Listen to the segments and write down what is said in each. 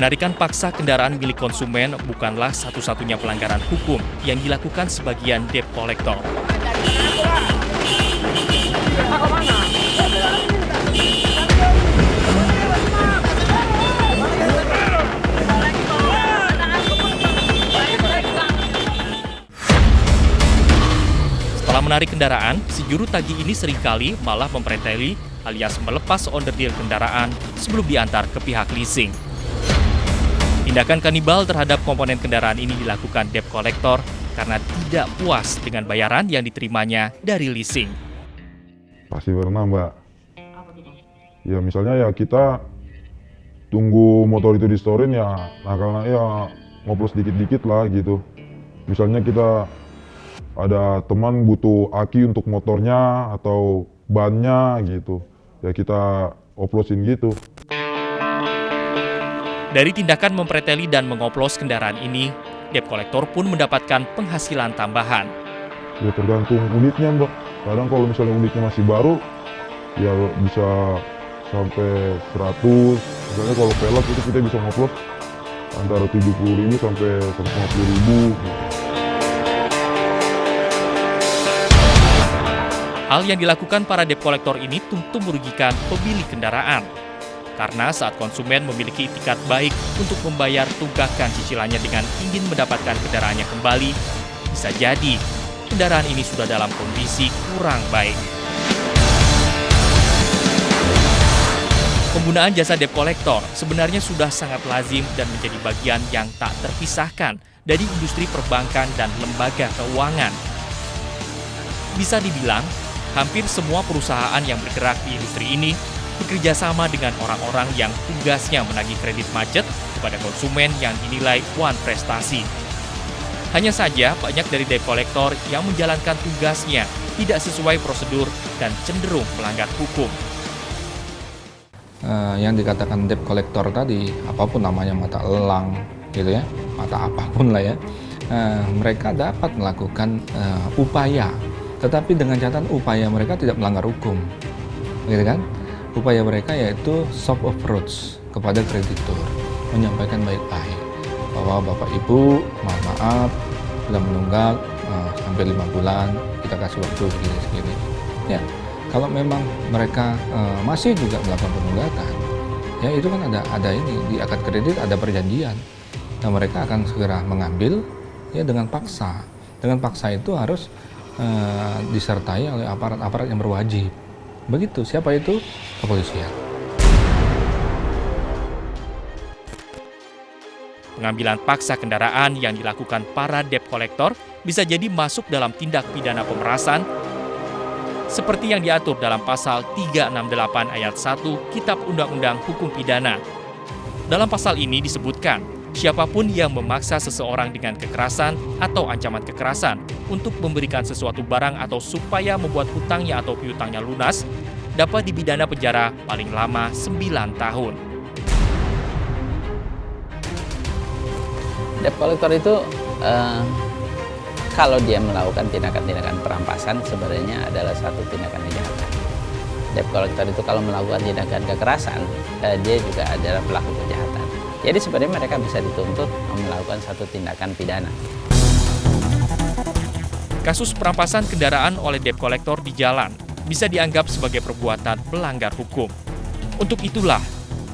Penarikan paksa kendaraan milik konsumen bukanlah satu-satunya pelanggaran hukum yang dilakukan sebagian debt collector. Setelah menarik kendaraan, si juru tagih ini seringkali malah mempreteli alias melepas onderdil kendaraan sebelum diantar ke pihak leasing. Tindakan kanibal terhadap komponen kendaraan ini dilakukan debt collector karena tidak puas dengan bayaran yang diterimanya dari leasing. Pasti pernah, Mbak. Ya misalnya ya kita tunggu motor itu di-storein ya, nah karena ya ngoplos dikit-dikit lah gitu. Misalnya kita ada teman butuh aki untuk motornya atau bannya gitu, ya kita oplosin gitu. Dari tindakan mempreteli dan mengoplos kendaraan ini, debt collector pun mendapatkan penghasilan tambahan. Ya tergantung unitnya, Mbak. Kadang kalau misalnya unitnya masih baru, ya bisa sampai 100. Misalnya kalau velg itu kita bisa ngoplos antara 70.000 sampai 150.000. Hal yang dilakukan para debt collector ini tentu merugikan pemilik kendaraan. Karena saat konsumen memiliki itikat baik untuk membayar tunggakan cicilannya dengan ingin mendapatkan kendaraannya kembali, bisa jadi kendaraan ini sudah dalam kondisi kurang baik. Penggunaan jasa debt collector sebenarnya sudah sangat lazim dan menjadi bagian yang tak terpisahkan dari industri perbankan dan lembaga keuangan. Bisa dibilang, hampir semua perusahaan yang bergerak di industri ini bekerja sama dengan orang-orang yang tugasnya menagih kredit macet kepada konsumen yang dinilai wan prestasi. Hanya saja banyak dari debt collector yang menjalankan tugasnya tidak sesuai prosedur dan cenderung melanggar hukum. Yang dikatakan debt collector tadi, apapun namanya, mata elang gitu ya, mata apapun lah ya, mereka dapat melakukan upaya, tetapi dengan catatan upaya mereka tidak melanggar hukum, gitu kan? Upaya mereka yaitu soft approach kepada kreditur, menyampaikan baik-baik bahwa Bapak Ibu, mohon maaf sudah menunggak hampir 5 bulan, kita kasih waktu segini-segini. Ya, kalau memang mereka masih juga melakukan penunggakan, ya itu kan ada ini di akad kredit ada perjanjian. Nah, mereka akan segera mengambil ya dengan paksa. Dengan paksa itu harus disertai oleh aparat-aparat yang berwajib. Begitu, siapa itu? Kepolisian. Pengambilan paksa kendaraan yang dilakukan para debt collector bisa jadi masuk dalam tindak pidana pemerasan seperti yang diatur dalam pasal 368 ayat 1 Kitab Undang-Undang Hukum Pidana. Dalam pasal ini disebutkan, siapapun yang memaksa seseorang dengan kekerasan atau ancaman kekerasan untuk memberikan sesuatu barang atau supaya membuat hutangnya atau piutangnya lunas, dapat dipidana penjara paling lama 9 tahun. Debt collector itu kalau dia melakukan tindakan-tindakan perampasan sebenarnya adalah satu tindakan kejahatan. Debt collector itu kalau melakukan tindakan kekerasan, dia juga adalah pelaku kejahatan. Jadi sebenarnya mereka bisa dituntut melakukan satu tindakan pidana. Kasus perampasan kendaraan oleh debt collector di jalan bisa dianggap sebagai perbuatan melanggar hukum. Untuk itulah,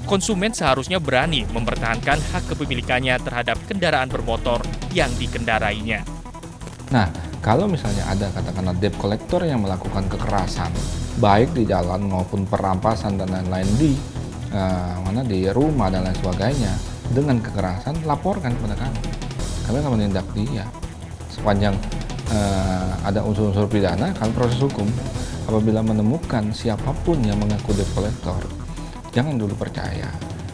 konsumen seharusnya berani mempertahankan hak kepemilikannya terhadap kendaraan bermotor yang dikendarainya. Nah, kalau misalnya ada katakanlah debt collector yang melakukan kekerasan, baik di jalan maupun perampasan dan lain-lain di rumah dan lain sebagainya, dengan kekerasan, laporkan kepada kami. Kami akan menindak dia. Sepanjang ada unsur-unsur pidana, kami proses hukum. Apabila menemukan siapapun yang mengaku debt collector, jangan dulu percaya.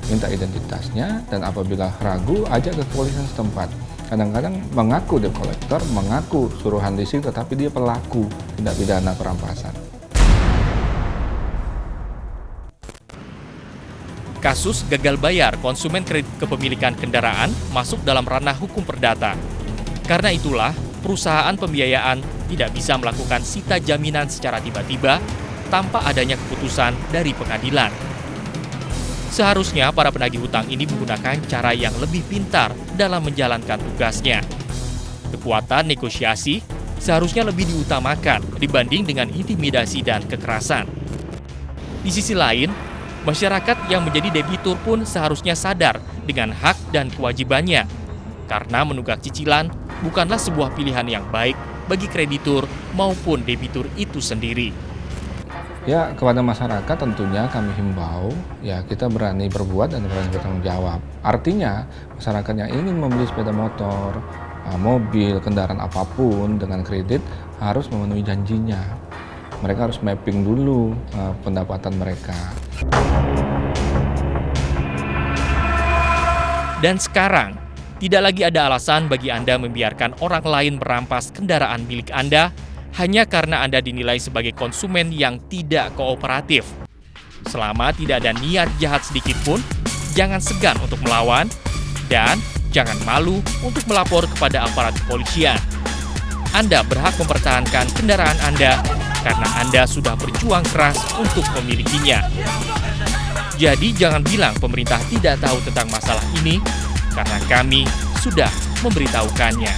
Minta identitasnya, dan apabila ragu, ajak ke kepolisian setempat. Kadang-kadang mengaku debt collector, mengaku suruhan leasing, tetapi dia pelaku tindak pidana perampasan. Kasus gagal bayar konsumen kredit kepemilikan kendaraan masuk dalam ranah hukum perdata. Karena itulah, perusahaan pembiayaan tidak bisa melakukan sita jaminan secara tiba-tiba tanpa adanya keputusan dari pengadilan. Seharusnya para penagih hutang ini menggunakan cara yang lebih pintar dalam menjalankan tugasnya. Kekuatan negosiasi seharusnya lebih diutamakan dibanding dengan intimidasi dan kekerasan. Di sisi lain, masyarakat yang menjadi debitur pun seharusnya sadar dengan hak dan kewajibannya, karena menunggak cicilan bukanlah sebuah pilihan yang baik bagi kreditur maupun debitur itu sendiri. Ya, kepada masyarakat tentunya kami himbau, ya kita berani berbuat dan berani bertanggung jawab. Artinya, masyarakat yang ingin membeli sepeda motor, mobil, kendaraan apapun dengan kredit harus memenuhi janjinya. Mereka harus mapping dulu pendapatan mereka. Dan sekarang, tidak lagi ada alasan bagi Anda membiarkan orang lain merampas kendaraan milik Anda hanya karena Anda dinilai sebagai konsumen yang tidak kooperatif. Selama tidak ada niat jahat sedikit pun, jangan segan untuk melawan dan jangan malu untuk melapor kepada aparat kepolisian. Anda berhak mempertahankan kendaraan Anda karena Anda sudah berjuang keras untuk memilikinya. Jadi jangan bilang pemerintah tidak tahu tentang masalah ini, karena kami sudah memberitahukannya.